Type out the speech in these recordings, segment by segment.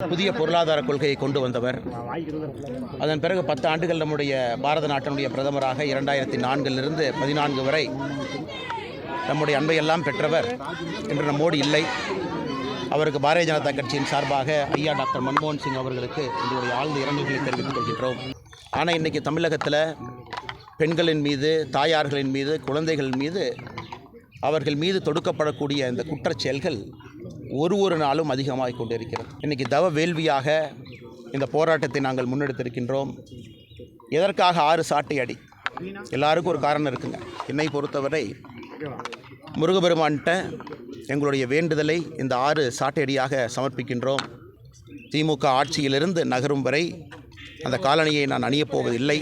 புதிய பொருளாதார கொள்கையை கொண்டு வந்தவர். அதன் பிறகு 10 ஆண்டுகள் நம்முடைய பாரத நாட்டினுடைய பிரதமராக 2004 14 வரை நம்முடைய அன்பையெல்லாம் பெற்றவர் இன்று நம்மோடு இல்லை. அவருக்கு பாரதிய ஜனதா கட்சியின் சார்பாக ஐயா டாக்டர் மன்மோகன் சிங் அவர்களுக்கு எங்களுடைய ஆழ்ந்த இரங்கல்களை தெரிவித்துக் கொள்கின்றோம். ஆனால் இன்றைக்கி தமிழகத்தில் பெண்களின் மீது, தாயார்களின் மீது, குழந்தைகள் மீது, அவர்கள் மீது தொடுக்கப்படக்கூடிய இந்த குற்றச்செயல்கள் ஒரு நாளும் அதிகமாக கொண்டிருக்கிறது. இன்றைக்கி தவ வேள்வியாக இந்த போராட்டத்தை நாங்கள் முன்னெடுத்திருக்கின்றோம். எதற்காக 6 சாட்டை அடி? எல்லாருக்கும் ஒரு காரணம் இருக்குங்க. என்னை பொறுத்தவரை முருகபெருமான்கிட்ட எங்களுடைய வேண்டுதலை இந்த 6 சாட்டை அடியாக சமர்ப்பிக்கின்றோம். திமுக ஆட்சியிலிருந்து நகரும் வரை அந்த காலணியை நான் அணியப் போவதில்லை.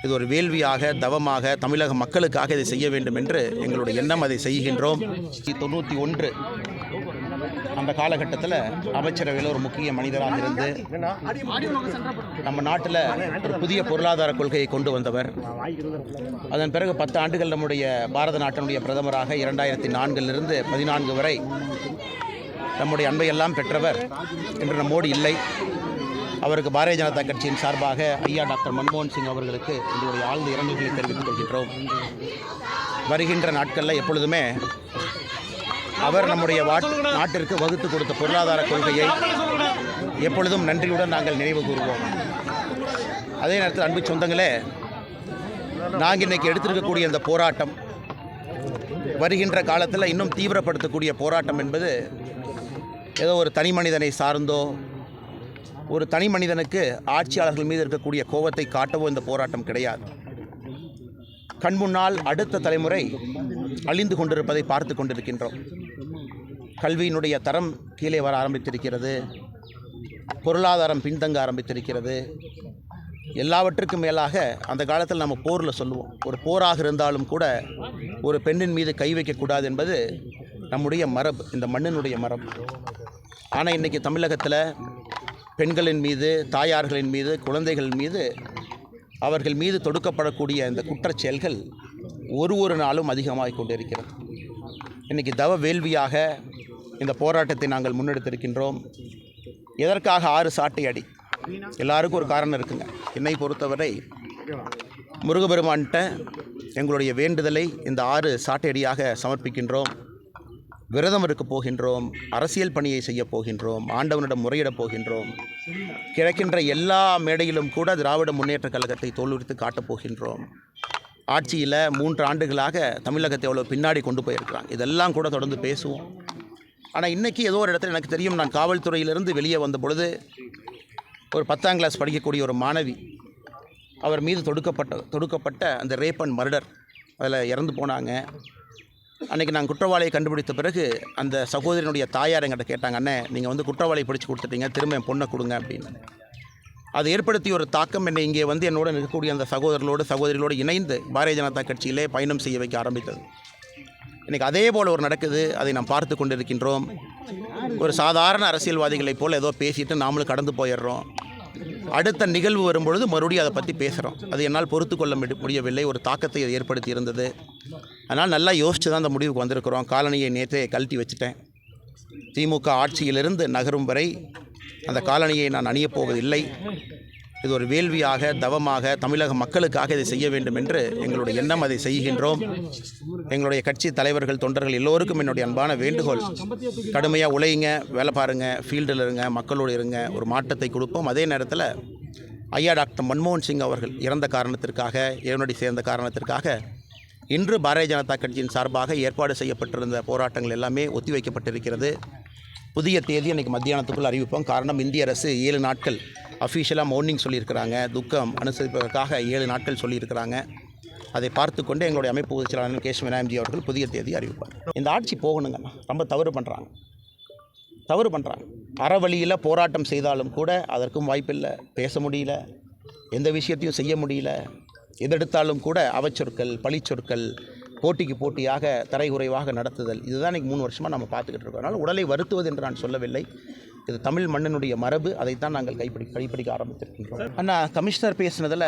இது ஒரு வேள்வியாக, தவமாக, தமிழக மக்களுக்காக இதை செய்ய வேண்டும் என்று எங்களுடைய எண்ணம். அதை செய்கின்றோம். 91 அந்த காலகட்டத்தில் அமைச்சரவையில் ஒரு முக்கிய மனிதராக இருந்து நம்ம நாட்டில் ஒரு புதிய பொருளாதார கொள்கையை கொண்டு வந்தவர். அதன் பிறகு 10 ஆண்டுகள் நம்முடைய பாரத நாட்டினுடைய பிரதமராக 2004 14 வரை நம்முடைய அன்பையெல்லாம் பெற்றவர் இன்று நம்மோடு இல்லை. அவருக்கு பாரதிய ஜனதா கட்சியின் சார்பாக ஐயா டாக்டர் மன்மோகன் சிங் அவர்களுக்கு எங்களுடைய ஆழ்ந்த இரங்கல்களை தெரிவித்துக் கொள்கின்றோம். வருகின்ற நாட்களில் எப்பொழுதுமே அவர் நம்முடைய நாட்டிற்கு வகுத்து கொடுத்த பொருளாதார கொள்கையை எப்பொழுதும் நன்றியுடன் நாங்கள் நினைவு கூறுவோம். அதே நேரத்தில் அன்பு சொந்தங்களே, நாங்கள் இன்றைக்கி எடுத்திருக்கக்கூடிய இந்த போராட்டம் வருகின்ற காலத்தில் இன்னும் தீவிரப்படுத்தக்கூடிய போராட்டம் என்பது ஏதோ ஒரு தனி மனிதனை சார்ந்தோ, ஒரு தனி மனிதனுக்கு ஆட்சியாளர்கள் மீது இருக்கக்கூடிய கோபத்தை காட்டவோ இந்த போராட்டம் கிடையாது. கண்முன்னால் அடுத்த தலைமுறை அழிந்து கொண்டிருப்பதை பார்த்து கொண்டிருக்கின்றோம். கல்வியினுடைய தரம் கீழே வர ஆரம்பித்திருக்கிறது. பொருளாதாரம் பின்தங்க ஆரம்பித்திருக்கிறது. எல்லாவற்றுக்கும் மேலாக அந்த காலத்தில் நம்ம போரில் சொல்லுவோம், ஒரு போராக இருந்தாலும் கூட ஒரு பெண்ணின் மீது கை வைக்கக்கூடாது என்பது நம்முடைய மரபு, இந்த மண்ணினுடைய மரபு. ஆனால் இன்றைக்கி தமிழகத்தில் பெண்களின் மீது, தாயார்களின் மீது, குழந்தைகள் மீது, அவர்கள் மீது தொடுக்கப்படக்கூடிய இந்த குற்றச்செயல்கள் ஒரு நாளும் அதிகமாக கொண்டிருக்கிறது. இன்றைக்கி தவ வேள்வியாக இந்த போராட்டத்தை நாங்கள் முன்னெடுத்திருக்கின்றோம். எதற்காக 6 சாட்டை அடி? எல்லாருக்கும் ஒரு காரணம் இருக்குங்க. என்னை பொறுத்தவரை முருகபெருமான்கிட்ட எங்களுடைய வேண்டுதலை இந்த 6 சாட்டை அடியாக சமர்ப்பிக்கின்றோம். விரதம் இருக்க போகின்றோம். அரசியல் பணியை செய்ய போகின்றோம். ஆண்டவனிடம் முறையிடப் போகின்றோம். கிடைக்கின்ற எல்லா மேடையிலும் கூட திராவிட முன்னேற்றக் கழகத்தை தோலுரித்து காட்டப் போகின்றோம். ஆட்சியில் 3 ஆண்டுகளாக தமிழகத்தை எவ்வளோ பின்னாடி கொண்டு போயிருக்கிறாங்க, இதெல்லாம் கூட தொடர்ந்து பேசுவோம். ஆனால் இன்றைக்கி ஏதோ ஒரு இடத்துல எனக்கு தெரியும், நான் காவல்துறையிலிருந்து வெளியே வந்த பொழுது ஒரு 10ஆம் கிளாஸ் படிக்கக்கூடிய ஒரு மாணவி, அவர் மீது தொடுக்கப்பட்ட அந்த ரேப் அண்ட் மர்டர், அதில் இறந்து போனாங்க. அன்றைக்கி நாங்கள் குற்றவாளியை கண்டுபிடித்த பிறகு அந்த சகோதரியினுடைய தாயார் என்கிட்ட கேட்டாங்க, அண்ணே நீங்கள் குற்றவாளியை பிடிச்சி கொடுத்துட்டீங்க, திரும்ப என் பொண்ணை கொடுங்க அப்படின்னு. அது ஏற்படுத்திய ஒரு தாக்கம் என்னை இங்கே என்னோடு இருக்கக்கூடிய அந்த சகோதரிகளோடு இணைந்து பாரதிய ஜனதா கட்சியிலே பயணம் செய்ய வைக்க ஆரம்பித்தது. இன்றைக்கி அதே போல் ஒரு நடக்குது, அதை நாம் பார்த்து கொண்டிருக்கின்றோம். ஒரு சாதாரண அரசியல்வாதிகளைப் போல் ஏதோ பேசிட்டு நாமளும் கடந்து போயிடுறோம். அடுத்த நிகழ்வு வரும்பொழுது மறுபடியும் அதை பற்றி பேசுகிறோம். அது என்னால் பொறுத்து கொள்ள முடியவில்லை. ஒரு தாக்கத்தை அது ஏற்படுத்தி இருந்தது. அதனால் நல்லா யோசித்து தான் அந்த முடிவுக்கு வந்திருக்கிறோம். காலணியை நேற்றே கழட்டி வச்சுட்டேன். திமுக ஆட்சியிலிருந்து நகரும் வரை அந்த காலணியை நான் அணியப் போவதில்லை. இது ஒரு வேள்வியாக, தவமாக, தமிழக மக்களுக்காக இதை செய்ய வேண்டும் என்று எங்களுடைய எண்ணம். அதை செய்கின்றோம். எங்களுடைய கட்சி தலைவர்கள், தொண்டர்கள் எல்லோருக்கும் என்னுடைய அன்பான வேண்டுகோள், கடுமையாக உழையுங்க, வேலை பாருங்கள், ஃபீல்டில் இருங்க, மக்களோடு இருங்க, ஒரு மாற்றத்தை கொடுப்போம். அதே நேரத்தில் ஐயா டாக்டர் மன்மோகன் சிங் அவர்கள் இறந்த காரணத்திற்காக, இறைவனடி சேர்ந்த காரணத்திற்காக இன்று பாரதிய ஜனதா கட்சியின் சார்பாக ஏற்பாடு செய்யப்பட்டிருந்த போராட்டங்கள் எல்லாமே ஒத்திவைக்கப்பட்டிருக்கிறது. புதிய தேதி அன்றைக்கி மத்தியானத்துக்குள் அறிவிப்போம். காரணம், இந்திய அரசு 7 நாட்கள் அஃபீஷியலாக மௌனிங் சொல்லியிருக்கிறாங்க. துக்கம் அனுசரிப்பதற்காக 7 நாட்கள் சொல்லியிருக்கிறாங்க. அதை பார்த்து கொண்டு எங்களுடைய அமைப்பு பொதுச் செயலாளர் கேஷ் விநாயகம்ஜி அவர்கள் புதிய தேதி அறிவிப்பார். இந்த ஆட்சி போகணுங்கண்ணா, ரொம்ப தவறு பண்ணுறாங்க. அறவழியில் போராட்டம் செய்தாலும் கூட அதற்கும் வாய்ப்பில்லை, பேச முடியல, எந்த விஷயத்தையும் செய்ய முடியல. எதெடுத்தாலும் கூட அவச்சொற்கள், பழிச்சொற்கள், போட்டிக்கு போட்டியாக தரைகுறைவாக நடத்துதல், இதுதான் இன்றைக்கி 3 வருஷமாக நம்ம பார்த்துக்கிட்டு இருக்கோம். அதனால் உடலை வருத்துவது என்று நான் சொல்லவில்லை. இது தமிழ் மண்ணினுடைய மரபு. அதைத்தான் நாங்கள் கைப்பிடிக்க ஆரம்பித்திருக்கின்றோம். அண்ணா, கமிஷனர் பேசினதில்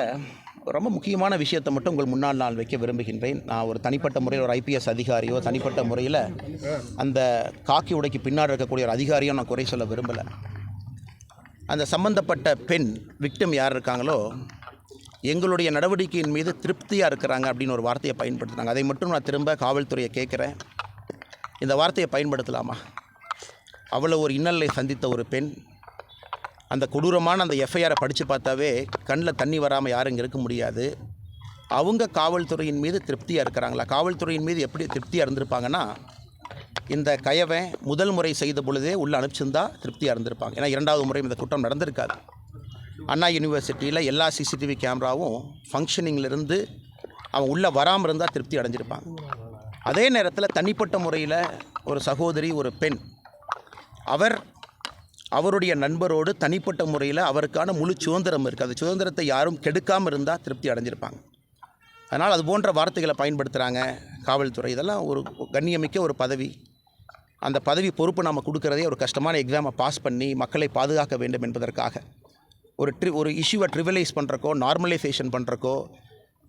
ரொம்ப முக்கியமான விஷயத்தை மட்டும் உங்கள் முன்னால் நான் வைக்க விரும்புகின்றேன். நான் ஒரு தனிப்பட்ட முறையில் ஒரு ஐபிஎஸ் அதிகாரியோ, தனிப்பட்ட முறையில் அந்த காக்கி உடைக்கு பின்னாடி இருக்கக்கூடிய ஒரு அதிகாரியோ நான் குறை சொல்ல விரும்பலை. அந்த சம்பந்தப்பட்ட பெண் விக்டிம் யார் இருக்காங்களோ எங்களுடைய நடவடிக்கையின் மீது திருப்தியாக இருக்கிறாங்க அப்படின்னு ஒரு வார்த்தையை பயன்படுத்துகிறாங்க. அதை மட்டும் நான் திரும்ப காவல்துறையை கேட்குறேன், இந்த வார்த்தையை பயன்படுத்தலாமா? அவ்வளோ ஒரு இன்னலை சந்தித்த ஒரு பெண், அந்த கொடூரமான அந்த எஃப்ஐஆரை படித்து பார்த்தாவே கண்ணில் தண்ணி வராமல் யாரும் இங்கே இருக்க முடியாது. அவங்க காவல்துறையின் மீது திருப்தியாக இருக்கிறாங்களா? காவல்துறையின் மீது எப்படி திருப்தியாக இருந்திருப்பாங்கன்னா, இந்த கயவன் முதல் முறை செய்த பொழுதே உள்ளே அனுப்பிச்சிருந்தா திருப்தியாக இருந்திருப்பாங்க. ஏன்னா 2வது முறை இந்த குற்றம் நடந்திருக்காது. அண்ணா யூனிவர்சிட்டியில் எல்லா சிசிடிவி கேமராவும் ஃபங்க்ஷனிங்கிலிருந்து அவன் உள்ளே வராமல் இருந்தால் திருப்தி அடைஞ்சிருப்பாங்க. அதே நேரத்தில் தனிப்பட்ட முறையில் ஒரு சகோதரி, ஒரு பெண், அவருடைய நண்பரோடு தனிப்பட்ட முறையில் அவருக்கான முழு சுதந்திரம் இருக்குது. அந்த சுதந்திரத்தை யாரும் கெடுக்காமல் இருந்தால் திருப்தி அடைஞ்சிருப்பாங்க. அதனால் அது போன்ற வார்த்தைகளை பயன்படுத்துகிறாங்க காவல்துறை. இதெல்லாம் ஒரு கண்ணியமிக்க ஒரு பதவி. அந்த பதவி பொறுப்பு நம்ம கொடுக்குறதே ஒரு கஷ்டமான எக்ஸாமை பாஸ் பண்ணி மக்களை பாதுகாக்க வேண்டும் என்பதற்காக. ஒரு இஷ்யூவை ட்ரிவலைஸ் பண்ணுறக்கோ, நார்மலைசேஷன் பண்ணுறக்கோ,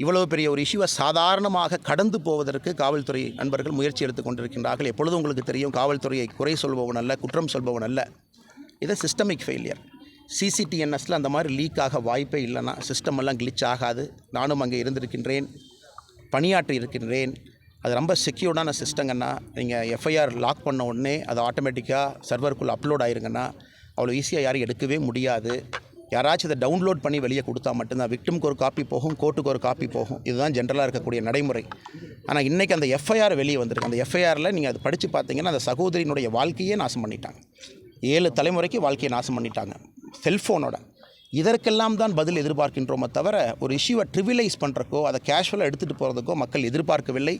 இவ்வளோ பெரிய ஒரு இஷ்யூவை சாதாரணமாக கடந்து போவதற்கு காவல்துறை நண்பர்கள் முயற்சி எடுத்து கொண்டிருக்கின்றார்கள். எப்பொழுதும் உங்களுக்கு தெரியும், காவல்துறையை குறை சொல்பவன் அல்ல, குற்றம் சொல்பவன் அல்ல. இது சிஸ்டமிக் ஃபெயிலியர். சிசிடிஎன்எஸில் அந்த மாதிரி லீக் ஆக வாய்ப்பே இல்லைன்னா, சிஸ்டம் எல்லாம் கிளிச் ஆகாது. நானும் அங்கே இருந்திருக்கின்றேன், பணியாற்றி இருக்கின்றேன். அது ரொம்ப செக்யூர்டான சிஸ்டங்கன்னா, நீங்கள் எஃப்ஐஆர் லாக் பண்ண உடனே அது ஆட்டோமேட்டிக்காக சர்வருக்குள்ளே அப்லோட் ஆயிருங்கன்னா அவ்வளோ ஈஸியாக யாரும் எடுக்கவே முடியாது. யாராச்சும் இதை டவுன்லோட் பண்ணி வெளியே கொடுத்தா மட்டும்தான் விக்டிமுக்கு ஒரு காப்பி போகும், கோர்ட்டுக்கு ஒரு காப்பி போகும். இதுதான் ஜென்ரலாக இருக்கக்கூடிய நடைமுறை. ஆனால் இன்றைக்கி அந்த எஃப்ஐஆர் வெளியே வந்திருக்கு. அந்த எஃப்ஐஆரில் நீங்கள் அதை படித்து பார்த்தீங்கன்னா, அந்த சகோதரியினுடைய வாழ்க்கையே நாசம் பண்ணிட்டாங்க. 7 தலைமுறைக்கு வாழ்க்கையை நாசம் பண்ணிட்டாங்க செல்ஃபோனோட. இதற்கெல்லாம் தான் பதில் எதிர்பார்க்கின்றோமே தவிர, ஒரு இஷ்யூவை ட்ரிவிலைஸ் பண்ணுறக்கோ, அதை கேஷுவலாக எடுத்துகிட்டு போகிறதுக்கோ மக்கள் எதிர்பார்க்கவில்லை.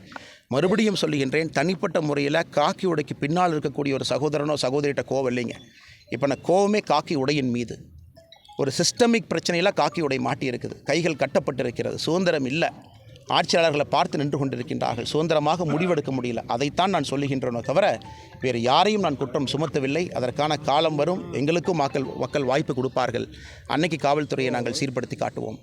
மறுபடியும் சொல்லுகின்றேன், தனிப்பட்ட முறையில் காக்கி உடைக்கு பின்னால் இருக்கக்கூடிய ஒரு சகோதரனோ சகோதரிகிட்ட கோவம் இல்லைங்க. இப்போ நான் கோவமே காக்கி உடையின் மீது. ஒரு சிஸ்டமிக் பிரச்சனையில் காக்கி உடை மாட்டி இருக்குது, கைகள் கட்டப்பட்டிருக்கிறது, சுதந்திரம் இல்லை. ஆட்சியாளர்களை பார்த்து நின்று கொண்டிருக்கின்றார்கள், சுதந்திரமாக முடிவெடுக்க முடியல. அதைத்தான் நான் சொல்லுகின்றனோ தவிர வேறு யாரையும் நான் குற்றம் சுமத்தவில்லை. அதற்கான காலம் வரும், எங்களுக்கும் மக்கள் வாய்ப்பு கொடுப்பார்கள். அன்னைக்கு காவல்துறையை நாங்கள் சீர்படுத்தி காட்டுவோம்.